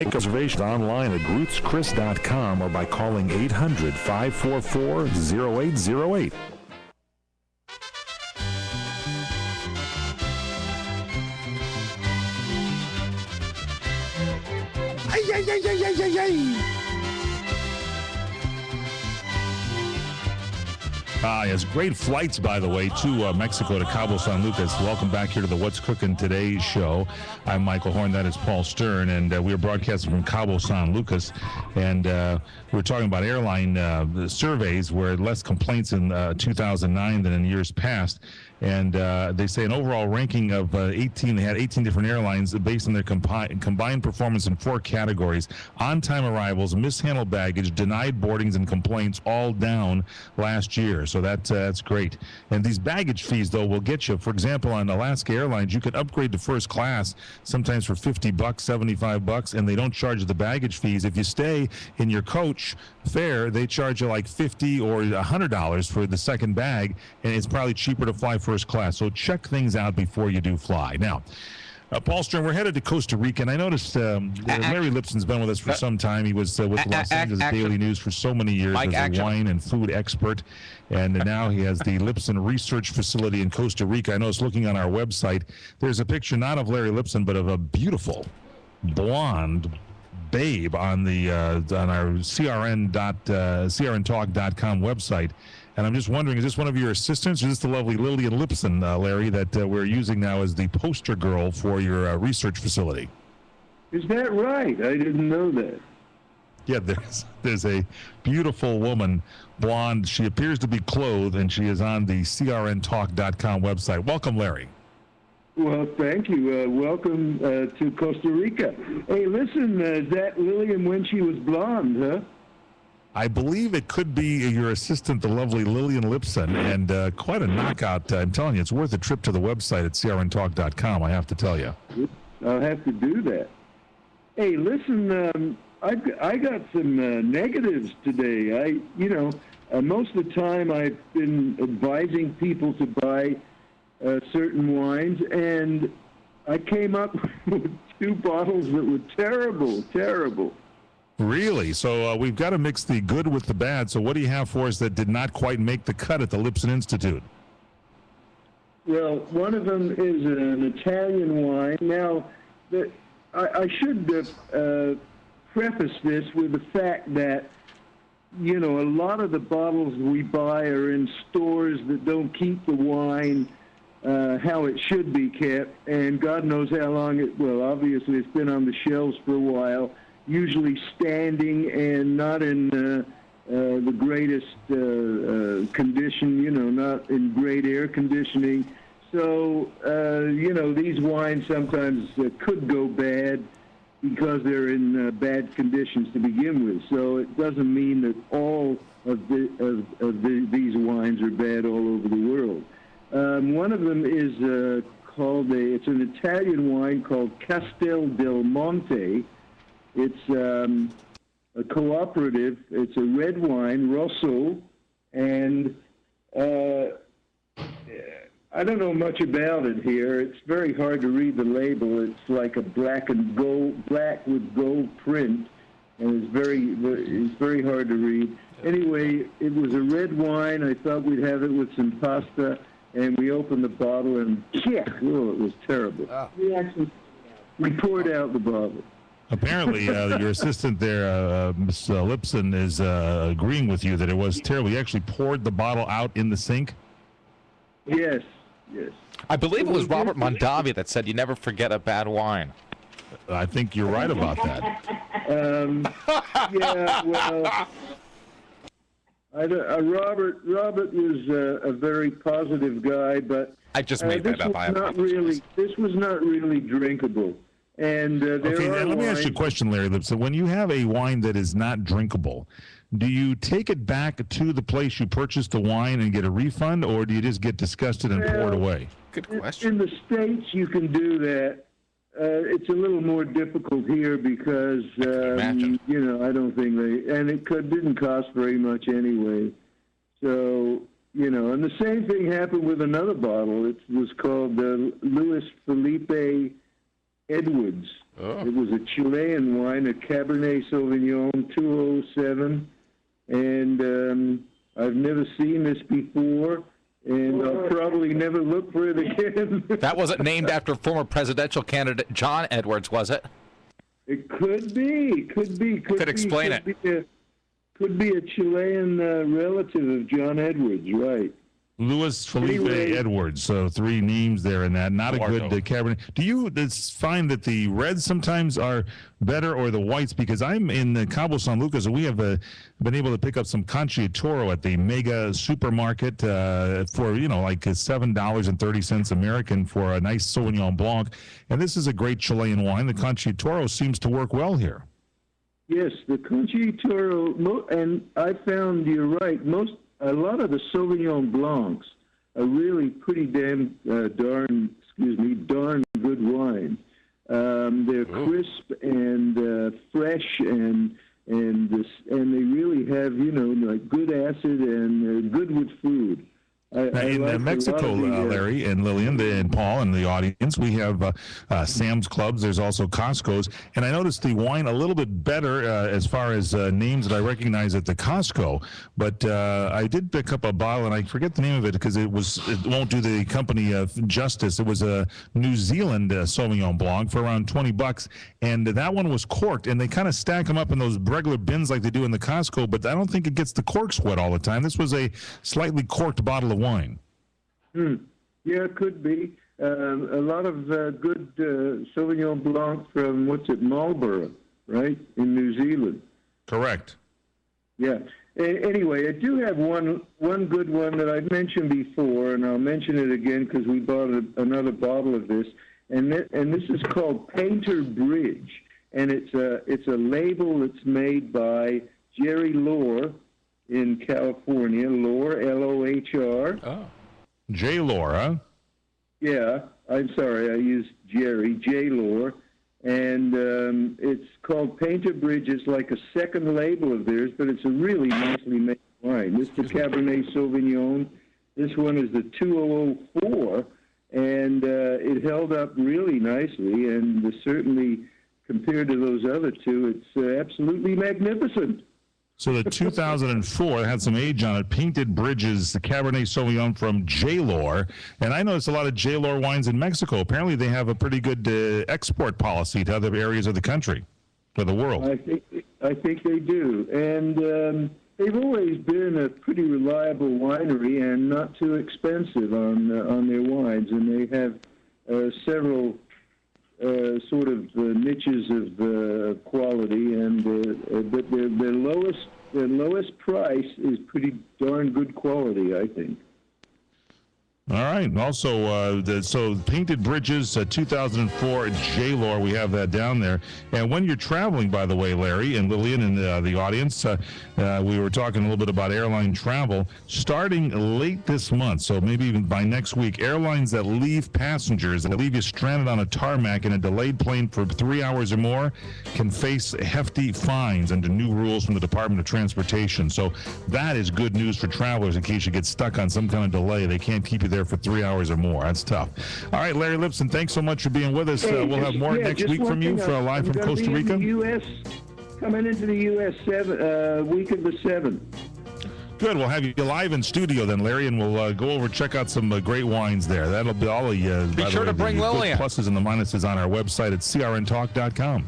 Make reservations online at GrootsChris.com or by calling 800-544-0808. Yes, great flights, by the way, to Mexico, to Cabo San Lucas. Welcome back here to the What's Cookin' Today show. I'm Michael Horn. That is Paul Stern, and we are broadcasting from Cabo San Lucas. And we're talking about airline surveys where less complaints in 2009 than in years past. And they say an overall ranking of 18. They had 18 different airlines based on their combined performance in 4 categories: on-time arrivals, mishandled baggage, denied boardings, and complaints, all down last year. So that's great. And these baggage fees, though, will get you. For example, on Alaska Airlines, you can upgrade to first class sometimes for $50, $75, and they don't charge the baggage fees. If you stay in your coach fare, they charge you like $50 or $100 for the second bag, and it's probably cheaper to fly first class. So check things out before you do fly. Now, Paul Stern, we're headed to Costa Rica, and I noticed Larry Lipson's been with us for some time. He was with Los Angeles Daily News for so many years as a wine and food expert, and now he has the Lipson Research Facility in Costa Rica. I noticed looking on our website, there's a picture not of Larry Lipson, but of a beautiful blonde babe on the on our crntalk.com website. And I'm just wondering, is this one of your assistants, or is this the lovely Lillian Lipson, Larry, that we're using now as the poster girl for your research facility? Is that right? I didn't know that. Yeah, there's a beautiful woman, blonde. She appears to be clothed, and she is on the crntalk.com website. Welcome, Larry. Well, thank you. Welcome to Costa Rica. Hey, listen, is that Lillian when she was blonde, huh? I believe it could be your assistant, the lovely Lillian Lipson, and quite a knockout. I'm telling you, it's worth a trip to the website at crntalk.com, I have to tell you. I'll have to do that. Hey, listen, I got some negatives today. Most of the time I've been advising people to buy certain wines, and I came up with 2 bottles that were terrible. Really? So we've got to mix the good with the bad. So what do you have for us that did not quite make the cut at the Lipson Institute? Well, one of them is an Italian wine. Now, I should preface this with the fact that, a lot of the bottles we buy are in stores that don't keep the wine how it should be kept, and God knows how long obviously it's been on the shelves for a while, usually standing and not in the greatest condition, not in great air conditioning. So, these wines sometimes could go bad because they're in bad conditions to begin with. So it doesn't mean that all of these wines are bad all over the world. One of them is it's an Italian wine called Castel del Monte. It's a cooperative. It's a red wine, Rosso, and I don't know much about it here. It's very hard to read the label. It's like a black with gold print, and it's very hard to read. Anyway, it was a red wine. I thought we'd have it with some pasta, and we opened the bottle, and it was terrible. Oh. We poured out the bottle. Apparently, your assistant there, Ms. Lipson, is agreeing with you that it was terrible. You actually poured the bottle out in the sink? Yes. I believe it was Robert Mondavi that said you never forget a bad wine. I think you're right about that. Yeah, well, Robert was a very positive guy, but I just made that up. This was not really drinkable. And let me ask you a question, Larry Lipson. When you have a wine that is not drinkable, do you take it back to the place you purchased the wine and get a refund, or do you just get disgusted and pour it away? Good question. In the States, you can do that. It's a little more difficult here because, I don't think and it didn't cost very much anyway. So, and the same thing happened with another bottle. It was called Louis Felipe Edwards. Oh. It was a Chilean wine, a Cabernet Sauvignon 207, and I've never seen this before, and I'll probably never look for it again. That wasn't named after former presidential candidate John Edwards, was it? It could be. Could explain it. Could be a Chilean relative of John Edwards, right? Luis Felipe Edwards. So 3 names there in that. Not a good Cabernet. Do you find that the reds sometimes are better or the whites? Because I'm in Cabo San Lucas, and we have been able to pick up some Conciliatoro at the mega supermarket for, like $7.30 American for a nice Sauvignon Blanc. And this is a great Chilean wine. The Conciliatoro seems to work well here. Yes, the Conciliatoro, and I found, you're right, a lot of the Sauvignon Blancs are really pretty darn good wine. They're crisp and fresh, and they really have like good acid and good with food. In Mexico, Larry and Lillian and Paul and the audience, we have Sam's Clubs. There's also Costco's. And I noticed the wine a little bit better as far as names that I recognize at the Costco. But I did pick up a bottle, and I forget the name of it because it won't do the company justice. It was a New Zealand Sauvignon Blanc for around $20. And that one was corked. And they kind of stack them up in those regular bins like they do in the Costco. But I don't think it gets the corks wet all the time. This was a slightly corked bottle of wine. Yeah, it could be. A lot of good Sauvignon Blanc from, Marlborough, right, in New Zealand. Correct. Yeah. Anyway, I do have one good one that I've mentioned before, and I'll mention it again because we bought another bottle of this, and this is called Painter Bridge, and it's a label that's made by Jerry Lohr in California. Lohr, L-O-H-R. Oh. J. Laura. Yeah, I'm sorry, I used Jerry, J. Lohr. And it's called Painter Bridge. It's like a second label of theirs, but it's a really nicely made wine. This is the Cabernet Sauvignon. This one is the 2004, and it held up really nicely, and certainly compared to those other two, it's absolutely magnificent. So the 2004 had some age on it. Painted Bridges, the Cabernet Sauvignon from J. Lohr. And I noticed a lot of J. Lohr wines in Mexico. Apparently they have a pretty good export policy to other areas of the country, or the world. I think they do. And they've always been a pretty reliable winery and not too expensive on their wines. And they have several sort of niches of quality, and but their lowest price is pretty darn good quality, I think. All right. Also, so Painted Bridges, 2004 J. Lohr, we have that down there. And when you're traveling, by the way, Larry and Lillian and the audience, we were talking a little bit about airline travel. Starting late this month, so maybe even by next week, airlines that leave passengers, that leave you stranded on a tarmac in a delayed plane for 3 hours or more, can face hefty fines under new rules from the Department of Transportation. So that is good news for travelers in case you get stuck on some kind of delay. They can't keep you there for 3 hours or more. That's tough. All right, Larry Lipson, thanks so much for being with us. We'll have more next week from you for live from Costa Rica. Coming into the U.S. Week of the 7th. Good. We'll have you live in studio then, Larry, and we'll go over check out some great wines there. That'll be all. Be sure to bring Lillian. Pluses and the minuses on our website at crntalk.com.